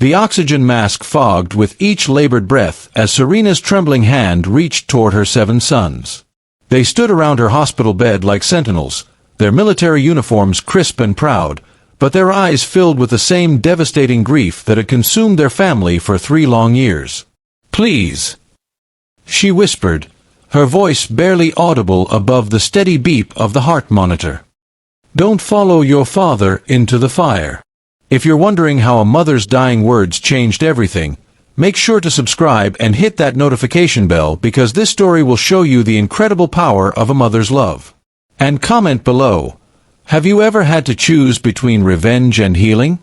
The oxygen mask fogged with each labored breath as Serena's trembling hand reached toward her 7 sons. They stood around her hospital bed like sentinels, their military uniforms crisp and proud, but their eyes filled with the same devastating grief that had consumed their family for 3 long years. "Please," she whispered, her voice barely audible above the steady beep of the heart monitor. "Don't follow your father into the fire." If you're wondering how a mother's dying words changed everything, make sure to subscribe and hit that notification bell because this story will show you the incredible power of a mother's love. And comment below, have you ever had to choose between revenge and healing?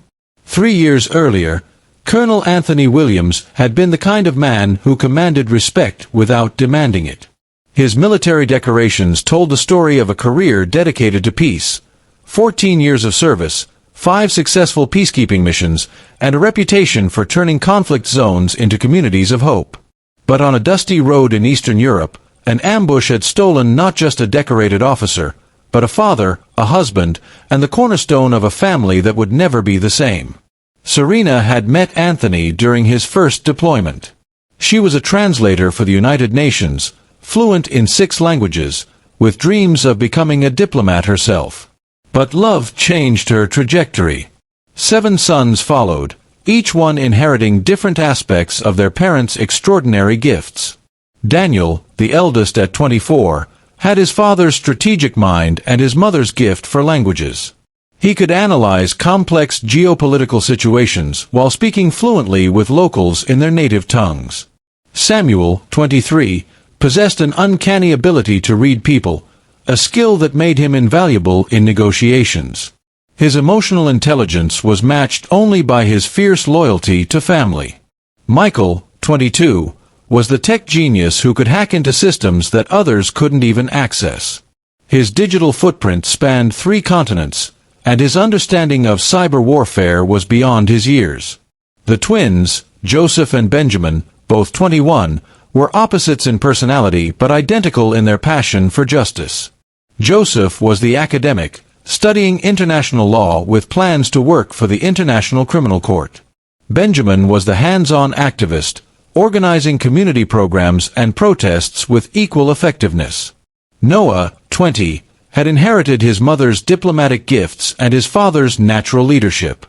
3 years earlier, Colonel Anthony Williams had been the kind of man who commanded respect without demanding it. His military decorations told the story of a career dedicated to peace, 14 years of service, 5 successful peacekeeping missions, and a reputation for turning conflict zones into communities of hope. But on a dusty road in Eastern Europe, an ambush had stolen not just a decorated officer, but a father, a husband, and the cornerstone of a family that would never be the same. Serena had met Anthony during his first deployment. She was a translator for the United Nations, fluent in 6 languages, with dreams of becoming a diplomat herself. But love changed her trajectory. 7 sons followed, each one inheriting different aspects of their parents' extraordinary gifts. Daniel, the eldest at 24, had his father's strategic mind and his mother's gift for languages. He could analyze complex geopolitical situations while speaking fluently with locals in their native tongues. Samuel, 23, possessed an uncanny ability to read people, a skill that made him invaluable in negotiations. His emotional intelligence was matched only by his fierce loyalty to family. Michael, 22, was the tech genius who could hack into systems that others couldn't even access. His digital footprint spanned 3 continents, and his understanding of cyber warfare was beyond his years. The twins, Joseph and Benjamin, both 21, were opposites in personality but identical in their passion for justice. Joseph was the academic, studying international law with plans to work for the International Criminal Court. Benjamin was the hands-on activist, organizing community programs and protests with equal effectiveness. Noah, 20, had inherited his mother's diplomatic gifts and his father's natural leadership.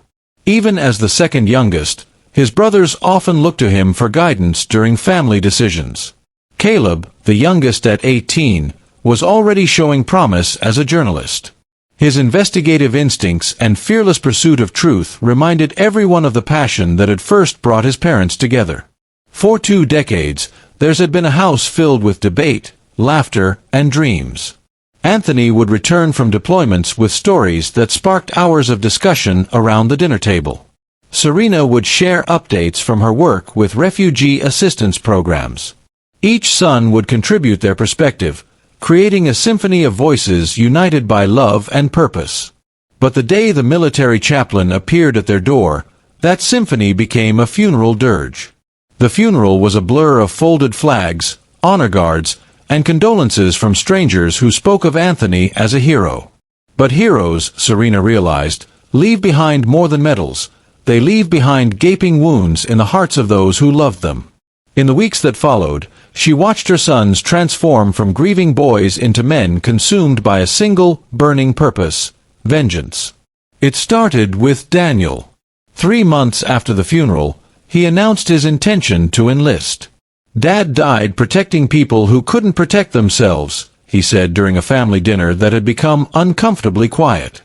Even as the second youngest, his brothers often looked to him for guidance during family decisions. Caleb, the youngest at 18, was already showing promise as a journalist. His investigative instincts and fearless pursuit of truth reminded everyone of the passion that had first brought his parents together. For 2 decades, theirs had been a house filled with debate, laughter, and dreams. Anthony would return from deployments with stories that sparked hours of discussion around the dinner table. Serena would share updates from her work with refugee assistance programs. Each son would contribute their perspective, creating a symphony of voices united by love and purpose. But the day the military chaplain appeared at their door, that symphony became a funeral dirge. The funeral was a blur of folded flags, honor guards, and condolences from strangers who spoke of Anthony as a hero. But heroes, Serena realized, leave behind more than medals. They leave behind gaping wounds in the hearts of those who loved them. In the weeks that followed, she watched her sons transform from grieving boys into men consumed by a single, burning purpose: vengeance. It started with Daniel. 3 months after the funeral, he announced his intention to enlist. "Dad died protecting people who couldn't protect themselves," he said during a family dinner that had become uncomfortably quiet.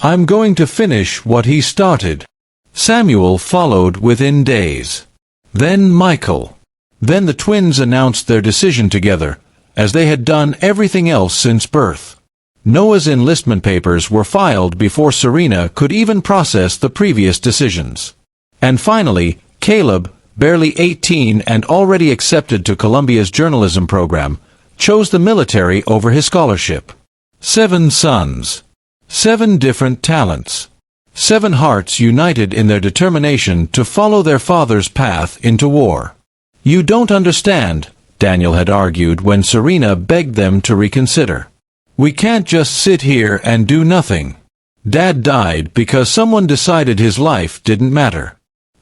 "I'm going to finish what he started." Samuel followed within days. Then Michael. Then the twins announced their decision together, as they had done everything else since birth. Noah's enlistment papers were filed before Serena could even process the previous decisions. And finally, Caleb, barely 18 and already accepted to Columbia's journalism program, chose the military over his scholarship. 7 sons. 7 different talents. 7 hearts united in their determination to follow their father's path into war. "You don't understand," Daniel had argued when Serena begged them to reconsider. "We can't just sit here and do nothing. Dad died because someone decided his life didn't matter.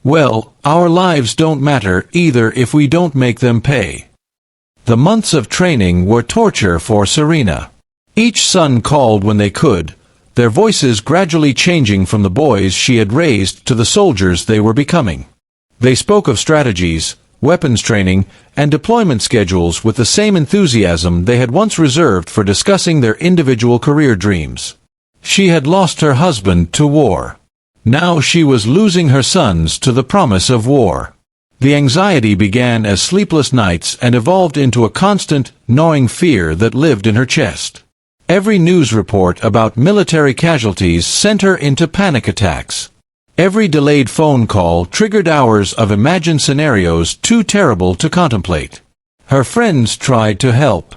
Well, our lives don't matter either if we don't make them pay. The months of training were torture for Serena. Each son called when they could, their voices gradually changing from the boys she had raised to the soldiers they were becoming. They spoke of strategies, weapons training, and deployment schedules with the same enthusiasm they had once reserved for discussing their individual career dreams. She had lost her husband to war. Now she was losing her sons to the promise of war. The anxiety began as sleepless nights and evolved into a constant, gnawing fear that lived in her chest. Every news report about military casualties sent her into panic attacks. Every delayed phone call triggered hours of imagined scenarios too terrible to contemplate. Her friends tried to help.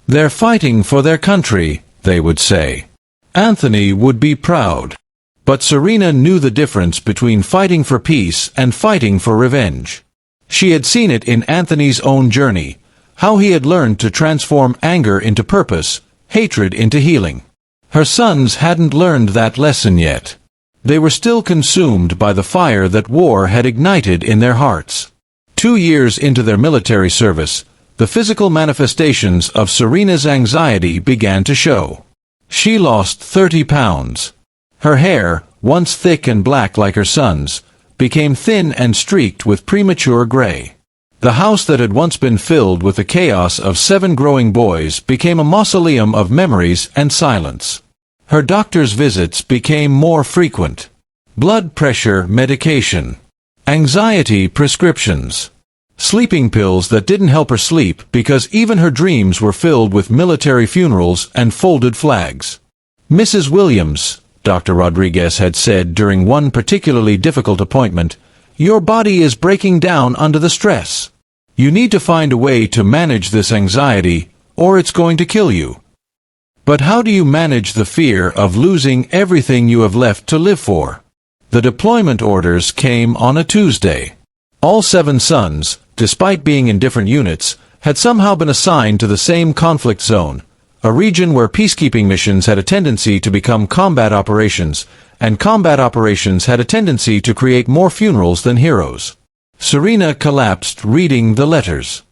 "They're fighting for their country," they would say. Anthony would be proud. But Serena knew the difference between fighting for peace and fighting for revenge. She had seen it in Anthony's own journey, how he had learned to transform anger into purpose, hatred into healing. Her sons hadn't learned that lesson yet. They were still consumed by the fire that war had ignited in their hearts. 2 years into their military service, the physical manifestations of Serena's anxiety began to show. She lost 30 pounds. Her hair, once thick and black like her son's, became thin and streaked with premature gray. The house that had once been filled with the chaos of 7 growing boys became a mausoleum of memories and silence. Her doctor's visits became more frequent. Blood pressure medication. Anxiety prescriptions. Sleeping pills that didn't help her sleep because even her dreams were filled with military funerals and folded flags. "Mrs. Williams," Dr. Rodriguez had said during one particularly difficult appointment, "your body is breaking down under the stress. You need to find a way to manage this anxiety, or it's going to kill you." But how do you manage the fear of losing everything you have left to live for? The deployment orders came on a Tuesday. All 7 sons, despite being in different units, had somehow been assigned to the same conflict zone, a region where peacekeeping missions had a tendency to become combat operations, and combat operations had a tendency to create more funerals than heroes. Serena collapsed reading the letters.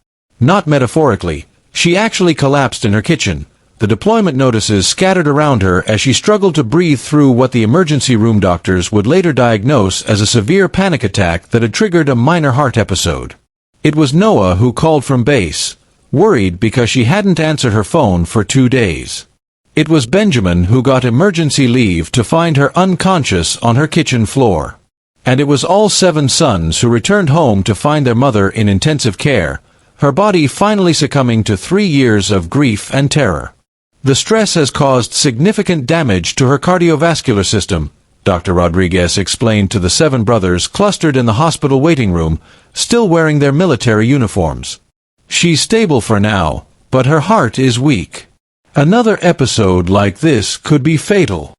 Not metaphorically, she actually collapsed in her kitchen, the deployment notices scattered around her as she struggled to breathe through what the emergency room doctors would later diagnose as a severe panic attack that had triggered a minor heart episode. It was Noah who called from base, worried because she hadn't answered her phone for 2 days. It was Benjamin who got emergency leave to find her unconscious on her kitchen floor. And it was all 7 sons who returned home to find their mother in intensive care, her body finally succumbing to 3 years of grief and terror. The stress has caused significant damage to her cardiovascular system, Dr. Rodriguez explained to the 7 brothers clustered in the hospital waiting room, still wearing their military uniforms. She's stable for now, but her heart is weak. Another episode like this could be fatal.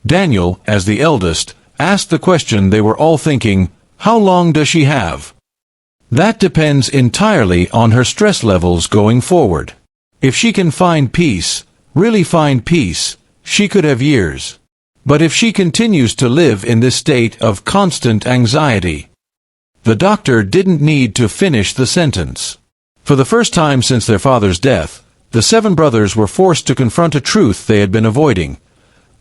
Daniel, as the eldest, asked the question they were all thinking, how long does she have? That depends entirely on her stress levels going forward. If she can find peace, really find peace, she could have years. But if she continues to live in this state of constant anxiety. The doctor didn't need to finish the sentence. For the first time since their father's death, the 7 brothers were forced to confront a truth they had been avoiding.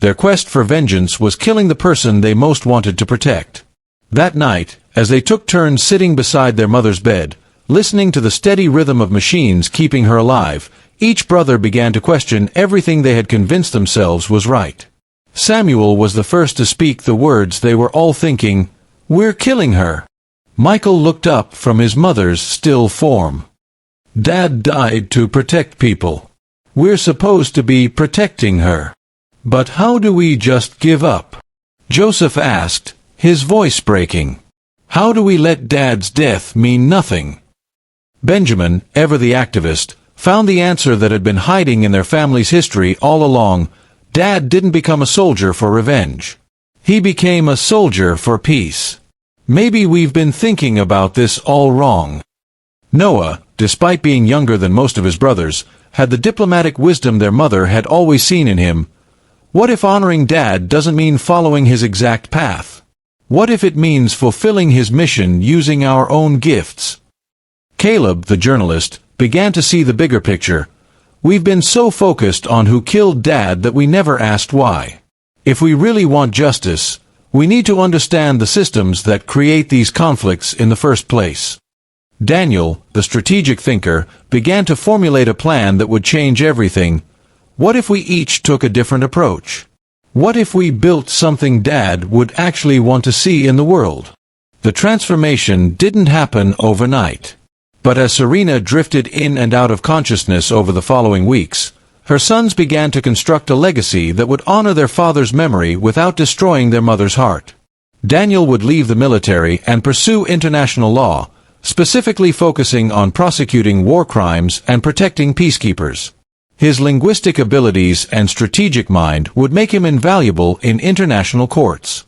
Their quest for vengeance was killing the person they most wanted to protect. That night, as they took turns sitting beside their mother's bed, listening to the steady rhythm of machines keeping her alive, each brother began to question everything they had convinced themselves was right. Samuel was the first to speak the words they were all thinking, "We're killing her." Michael looked up from his mother's still form. "Dad died to protect people. We're supposed to be protecting her. But how do we just give up?" Joseph asked, his voice breaking. "How do we let Dad's death mean nothing?" Benjamin, ever the activist, found the answer that had been hiding in their family's history all along. Dad didn't become a soldier for revenge. He became a soldier for peace. Maybe we've been thinking about this all wrong. Noah, despite being younger than most of his brothers, had the diplomatic wisdom their mother had always seen in him. What if honoring Dad doesn't mean following his exact path? What if it means fulfilling his mission using our own gifts? Caleb, the journalist, began to see the bigger picture. We've been so focused on who killed Dad that we never asked why. If we really want justice, we need to understand the systems that create these conflicts in the first place. Daniel, the strategic thinker, began to formulate a plan that would change everything. What if we each took a different approach? What if we built something Dad would actually want to see in the world? The transformation didn't happen overnight. But as Serena drifted in and out of consciousness over the following weeks, her sons began to construct a legacy that would honor their father's memory without destroying their mother's heart. Daniel would leave the military and pursue international law, specifically focusing on prosecuting war crimes and protecting peacekeepers. His linguistic abilities and strategic mind would make him invaluable in international courts.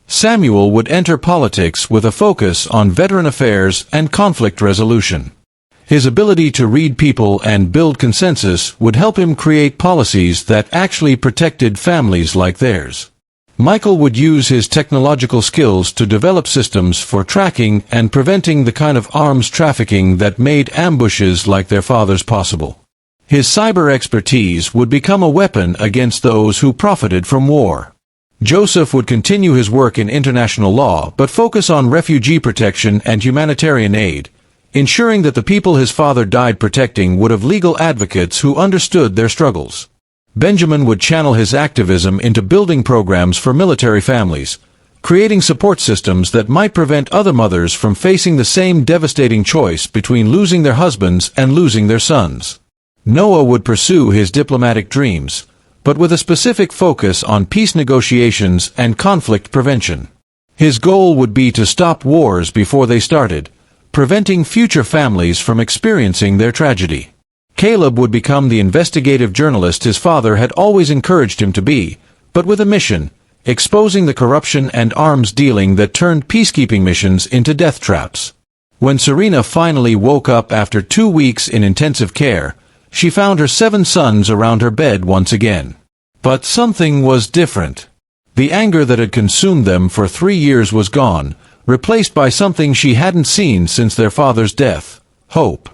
Samuel would enter politics with a focus on veteran affairs and conflict resolution. His ability to read people and build consensus would help him create policies that actually protected families like theirs. Michael would use his technological skills to develop systems for tracking and preventing the kind of arms trafficking that made ambushes like their father's possible. His cyber expertise would become a weapon against those who profited from war. Joseph would continue his work in international law but focus on refugee protection and humanitarian aid, ensuring that the people his father died protecting would have legal advocates who understood their struggles. Benjamin would channel his activism into building programs for military families, creating support systems that might prevent other mothers from facing the same devastating choice between losing their husbands and losing their sons. Noah would pursue his diplomatic dreams, but with a specific focus on peace negotiations and conflict prevention. His goal would be to stop wars before they started, preventing future families from experiencing their tragedy. Caleb would become the investigative journalist his father had always encouraged him to be, but with a mission, exposing the corruption and arms dealing that turned peacekeeping missions into death traps. When Serena finally woke up after 2 weeks in intensive care, she found her 7 sons around her bed once again. But something was different. The anger that had consumed them for 3 years was gone, replaced by something she hadn't seen since their father's death: hope.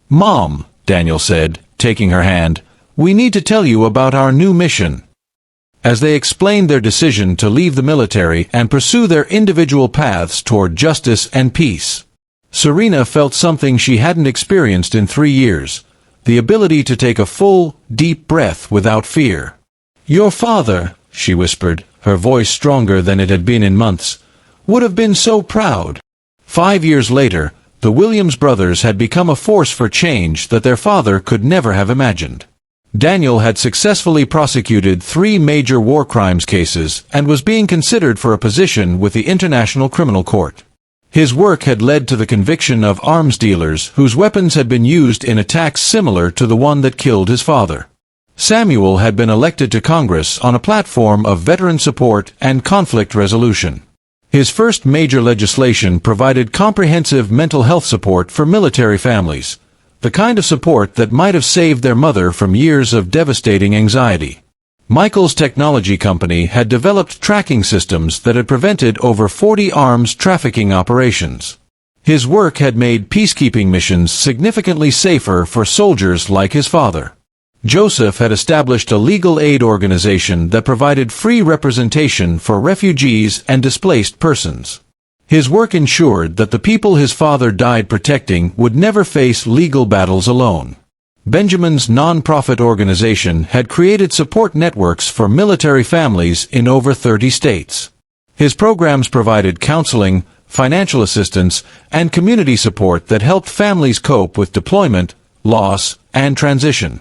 "Mom," Daniel said, taking her hand, "we need to tell you about our new mission." As they explained their decision to leave the military and pursue their individual paths toward justice and peace, Serena felt something she hadn't experienced in 3 years: the ability to take a full, deep breath without fear. "Your father," she whispered, her voice stronger than it had been in months, "would have been so proud." 5 years later, the Williams brothers had become a force for change that their father could never have imagined. Daniel had successfully prosecuted 3 major war crimes cases and was being considered for a position with the International Criminal Court. His work had led to the conviction of arms dealers whose weapons had been used in attacks similar to the one that killed his father. Samuel had been elected to Congress on a platform of veteran support and conflict resolution. His first major legislation provided comprehensive mental health support for military families, the kind of support that might have saved their mother from years of devastating anxiety. Michael's technology company had developed tracking systems that had prevented over 40 arms trafficking operations. His work had made peacekeeping missions significantly safer for soldiers like his father. Joseph had established a legal aid organization that provided free representation for refugees and displaced persons. His work ensured that the people his father died protecting would never face legal battles alone. Benjamin's non-profit organization had created support networks for military families in over 30 states. His programs provided counseling, financial assistance, and community support that helped families cope with deployment, loss, and transition.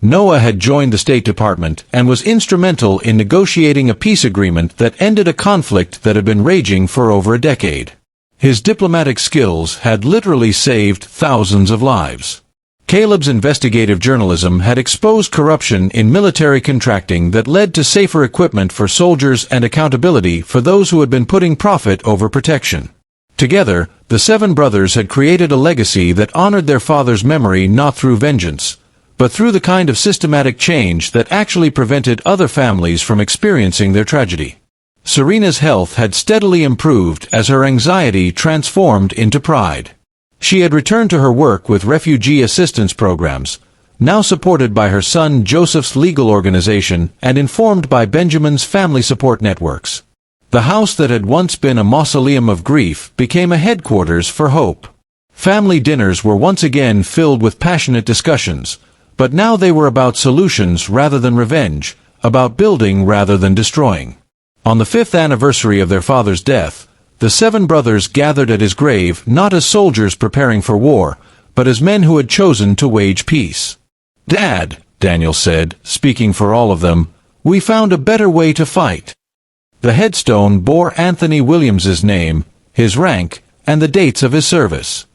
Noah had joined the State Department and was instrumental in negotiating a peace agreement that ended a conflict that had been raging for over a decade. His diplomatic skills had literally saved thousands of lives. Caleb's investigative journalism had exposed corruption in military contracting that led to safer equipment for soldiers and accountability for those who had been putting profit over protection. Together, the 7 brothers had created a legacy that honored their father's memory not through vengeance, but through the kind of systematic change that actually prevented other families from experiencing their tragedy. Serena's health had steadily improved as her anxiety transformed into pride. She had returned to her work with refugee assistance programs, now supported by her son Joseph's legal organization and informed by Benjamin's family support networks. The house that had once been a mausoleum of grief became a headquarters for hope. Family dinners were once again filled with passionate discussions, but now they were about solutions rather than revenge, about building rather than destroying. On the 5th anniversary of their father's death, the 7 brothers gathered at his grave not as soldiers preparing for war, but as men who had chosen to wage peace. "Dad," Daniel said, speaking for all of them, "we found a better way to fight." The headstone bore Anthony Williams's name, his rank, and the dates of his service.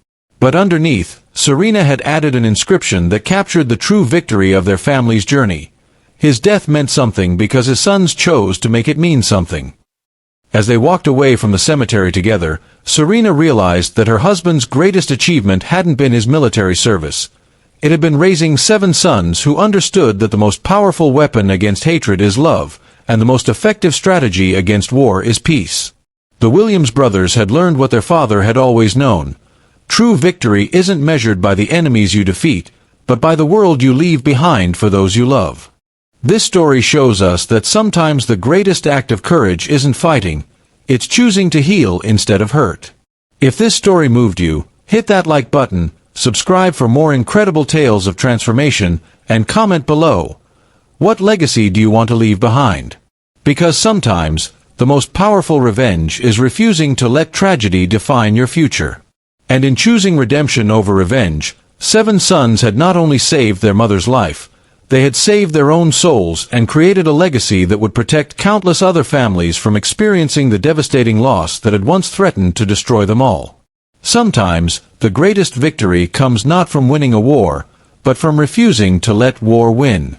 But underneath, Serena had added an inscription that captured the true victory of their family's journey. His death meant something because his sons chose to make it mean something. As they walked away from the cemetery together, Serena realized that her husband's greatest achievement hadn't been his military service. It had been raising 7 sons who understood that the most powerful weapon against hatred is love, and the most effective strategy against war is peace. The Williams brothers had learned what their father had always known. True victory isn't measured by the enemies you defeat, but by the world you leave behind for those you love. This story shows us that sometimes the greatest act of courage isn't fighting, it's choosing to heal instead of hurt. If this story moved you, hit that like button, subscribe for more incredible tales of transformation, and comment below. What legacy do you want to leave behind? Because sometimes, the most powerful revenge is refusing to let tragedy define your future. And in choosing redemption over revenge, 7 sons had not only saved their mother's life, they had saved their own souls and created a legacy that would protect countless other families from experiencing the devastating loss that had once threatened to destroy them all. Sometimes, the greatest victory comes not from winning a war, but from refusing to let war win.